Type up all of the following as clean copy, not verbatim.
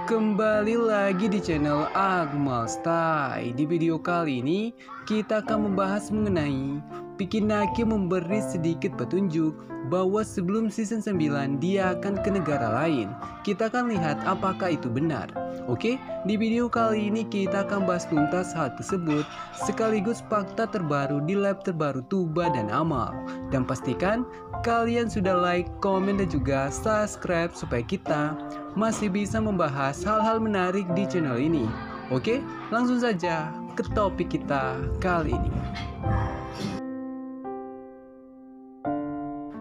Kembali lagi di channel Akmal Style. Di video kali ini kita akan membahas mengenai Piki Naki memberi sedikit petunjuk bahwa sebelum season 9 dia akan ke negara lain. Kita akan lihat apakah itu benar. Oke, di video kali ini kita akan bahas tuntas hal tersebut sekaligus fakta terbaru di lab terbaru Tuba dan Amal. Dan pastikan kalian sudah like, komen dan juga subscribe supaya kita masih bisa membahas hal-hal menarik di channel ini. Oke, langsung saja ke topik kita kali ini.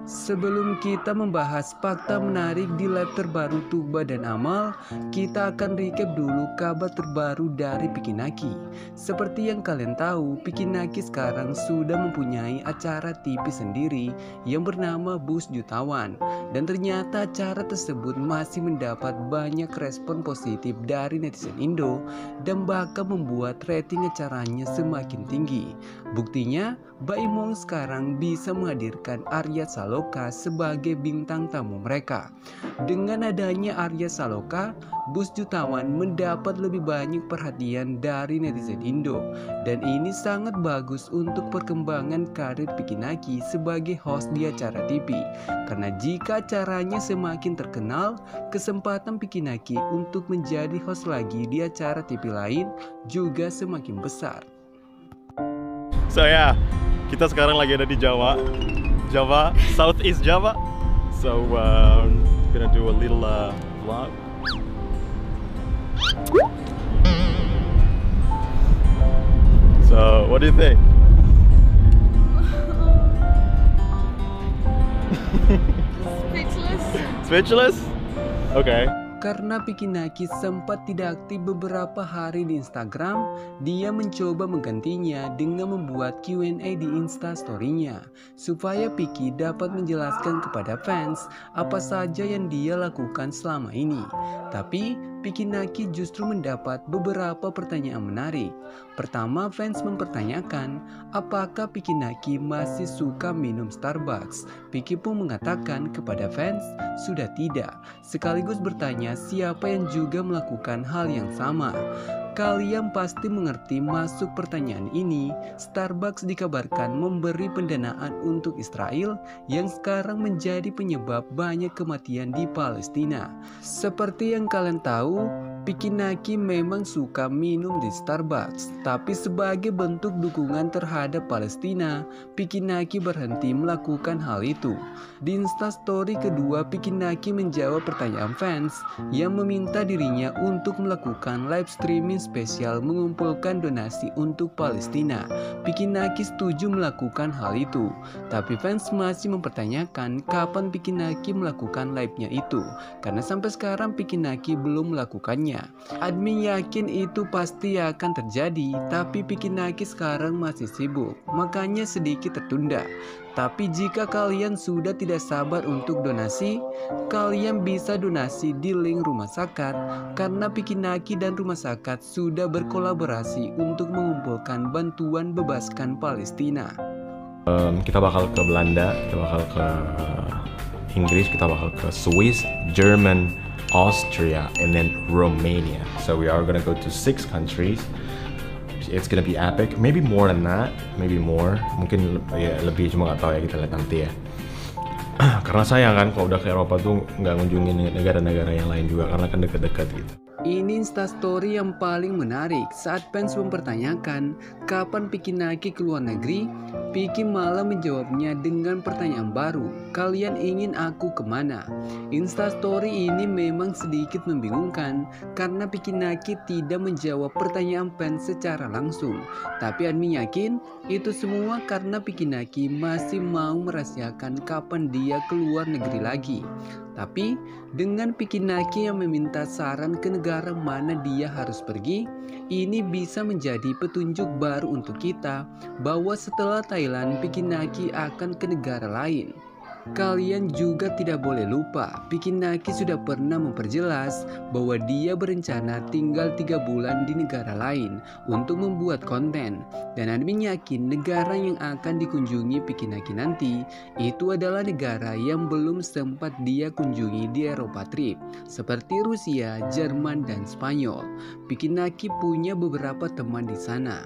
Sebelum kita membahas fakta menarik di lab terbaru Tuba dan Amal, kita akan recap dulu kabar terbaru dari Piki Naki. Seperti yang kalian tahu, Piki Naki sekarang sudah mempunyai acara TV sendiri yang bernama Bus Jutawan. Dan ternyata acara tersebut masih mendapat banyak respon positif dari netizen Indo dan bahkan membuat rating acaranya semakin tinggi. Buktinya, Baimong sekarang bisa menghadirkan Arya Saloka sebagai bintang tamu mereka. Dengan adanya Arya Saloka, Bus Jutawan mendapat lebih banyak perhatian dari netizen Indo. Dan ini sangat bagus untuk perkembangan karir Piki Naki sebagai host di acara TV. Karena jika acaranya semakin terkenal, kesempatan Piki Naki untuk menjadi host lagi di acara TV lain juga semakin besar. So ya, kita sekarang lagi ada di Jawa, Southeast Java. So gonna do a little vlog. So what do you think? Speechless? Okay. Karena Piki Naki sempat tidak aktif beberapa hari di Instagram, dia mencoba menggantinya dengan membuat Q&A di Instastory-nya supaya Piki dapat menjelaskan kepada fans apa saja yang dia lakukan selama ini. Tapi Piki Naki justru mendapat beberapa pertanyaan menarik. Pertama, fans mempertanyakan apakah Piki Naki masih suka minum Starbucks. Piki pun mengatakan kepada fans sudah tidak, sekaligus bertanya siapa yang juga melakukan hal yang sama. Kalian pasti mengerti masuk pertanyaan ini. Starbucks dikabarkan memberi pendanaan untuk Israel yang sekarang menjadi penyebab banyak kematian di Palestina. Seperti yang kalian tahu, Piki Naki memang suka minum di Starbucks. Tapi sebagai bentuk dukungan terhadap Palestina, Piki Naki berhenti melakukan hal itu. Di Instastory kedua, Piki Naki menjawab pertanyaan fans yang meminta dirinya untuk melakukan live streaming spesial mengumpulkan donasi untuk Palestina. Piki Naki setuju melakukan hal itu, tapi fans masih mempertanyakan kapan Piki Naki melakukan live-nya itu, karena sampai sekarang Piki Naki belum melakukannya. Admin yakin itu pasti akan terjadi, tapi Piki Naki sekarang masih sibuk, makanya sedikit tertunda. Tapi jika kalian sudah tidak sabar untuk donasi, kalian bisa donasi di link Rumah Zakat karena Piki Naki dan Rumah Zakat sudah berkolaborasi untuk mengumpulkan bantuan bebaskan Palestina. Kita bakal ke Belanda, kita bakal ke Inggris, kita bakal ke Swiss, German, Austria, and then Romania. So we are gonna go to 6 countries. It's gonna be epic, maybe more than that, maybe more, mungkin ya lebih, cuma nggak tahu ya, kita lihat nanti ya. Karena sayang kan kalau udah ke Eropa tuh nggak ngunjungin negara-negara yang lain juga karena kan deket-deket gitu. Ini instastory yang paling menarik saat fans mempertanyakan kapan Piki Naki ke luar negeri. Piki malah menjawabnya dengan pertanyaan baru, kalian ingin aku kemana? Instastory ini memang sedikit membingungkan karena Piki Naki tidak menjawab pertanyaan fans secara langsung. Tapi admin yakin itu semua karena Piki Naki masih mau merahasiakan kapan dia keluar negeri lagi. Tapi dengan Piki Naki yang meminta saran ke negara mana dia harus pergi, ini bisa menjadi petunjuk baru untuk kita bahwa setelah Thailand, Piki Naki akan ke negara lain. Kalian juga tidak boleh lupa, Piki Naki sudah pernah memperjelas bahwa dia berencana tinggal 3 bulan di negara lain untuk membuat konten. Dan admin yakin negara yang akan dikunjungi Piki Naki nanti itu adalah negara yang belum sempat dia kunjungi di Eropa trip, seperti Rusia, Jerman, dan Spanyol. Piki Naki punya beberapa teman di sana.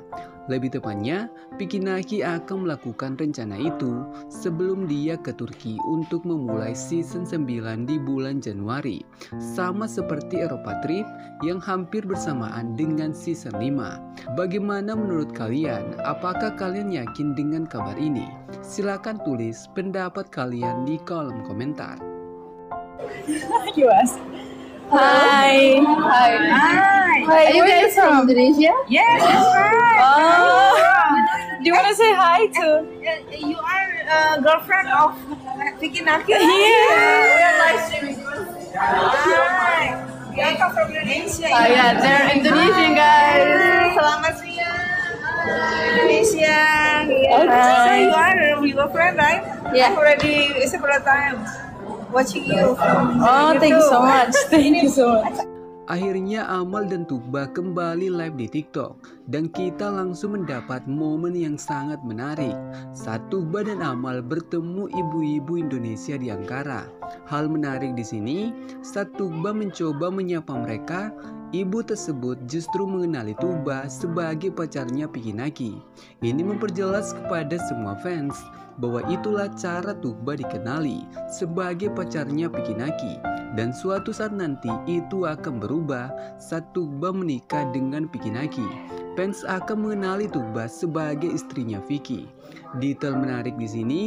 Lebih tepatnya, Piki Naki akan melakukan rencana itu sebelum dia ke Turki untuk memulai season 9 di bulan Januari. Sama seperti Eropa Trip yang hampir bersamaan dengan season 5. Bagaimana menurut kalian? Apakah kalian yakin dengan kabar ini? Silakan tulis pendapat kalian di kolom komentar. Hi. Hi. Are you guys from Indonesia? Yes, that's right. Oh. Do you want to say hi to? You are girlfriend of Piki Naki? Yeah. We are live streaming. Hi. We are from Indonesia. Oh yeah, they're Indonesian guys. Selamat siang. Indonesia. Okay. So you are your girlfriend, right? Yeah. I've already several times watching you. Oh, thank you so much. Thank you so much. Akhirnya Amal dan Tuba kembali live di TikTok dan kita langsung mendapat momen yang sangat menarik saat Tuba dan Amal bertemu ibu-ibu Indonesia di Ankara. Hal menarik di sini saat Tuba mencoba menyapa mereka, ibu tersebut justru mengenali Tuba sebagai pacarnya Piki Naki. Ini memperjelas kepada semua fans bahwa itulah cara Tuba dikenali sebagai pacarnya Piki Naki. Dan suatu saat nanti itu akan berubah saat Tuba menikah dengan Piki Naki. Fans akan mengenali Tuba sebagai istrinya Vicky. Detail menarik di sini,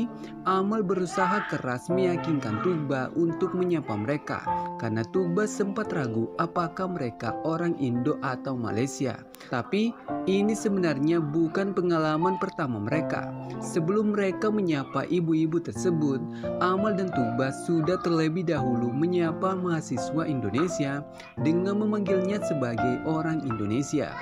Amal berusaha keras meyakinkan Tuba untuk menyapa mereka karena Tuba sempat ragu apakah mereka orang Indo atau Malaysia. Tapi ini sebenarnya bukan pengalaman pertama mereka. Sebelum mereka menyapa ibu-ibu tersebut, Amal dan Tuba sudah terlebih dahulu menyapa mahasiswa Indonesia dengan memanggilnya sebagai orang Indonesia.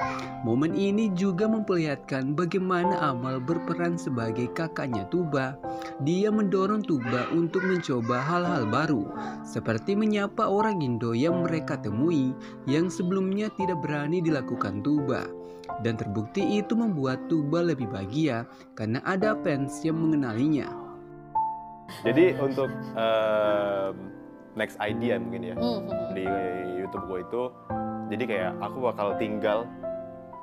Momen ini juga memperlihatkan bagaimana Amal berperan sebagai kakaknya Tuba. Dia mendorong Tuba untuk mencoba hal-hal baru, seperti menyapa orang Indo yang mereka temui yang sebelumnya tidak berani dilakukan Tuba. Dan terbukti itu membuat Tuba lebih bahagia karena ada fans yang mengenalinya. Jadi untuk next idea mungkin ya di YouTube gue itu, jadi kayak aku bakal tinggal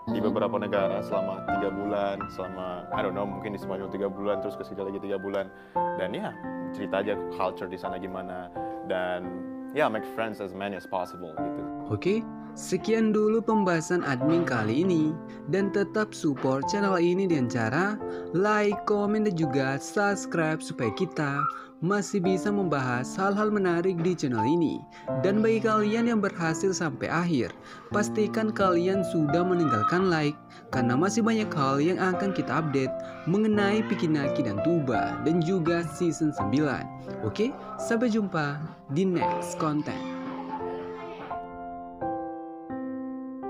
di beberapa negara selama 3 bulan, selama I don't know, mungkin di Spanyol 3 bulan, terus ke sini lagi 3 bulan, dan ya cerita aja culture di sana gimana, dan ya make friends as many as possible gitu. Oke, sekian dulu pembahasan admin kali ini, dan tetap support channel ini dengan cara like, komen, dan juga subscribe supaya kita masih bisa membahas hal-hal menarik di channel ini. Dan bagi kalian yang berhasil sampai akhir, pastikan kalian sudah meninggalkan like karena masih banyak hal yang akan kita update mengenai Piki Naki dan Tuba dan juga season 9. Oke, sampai jumpa di next content.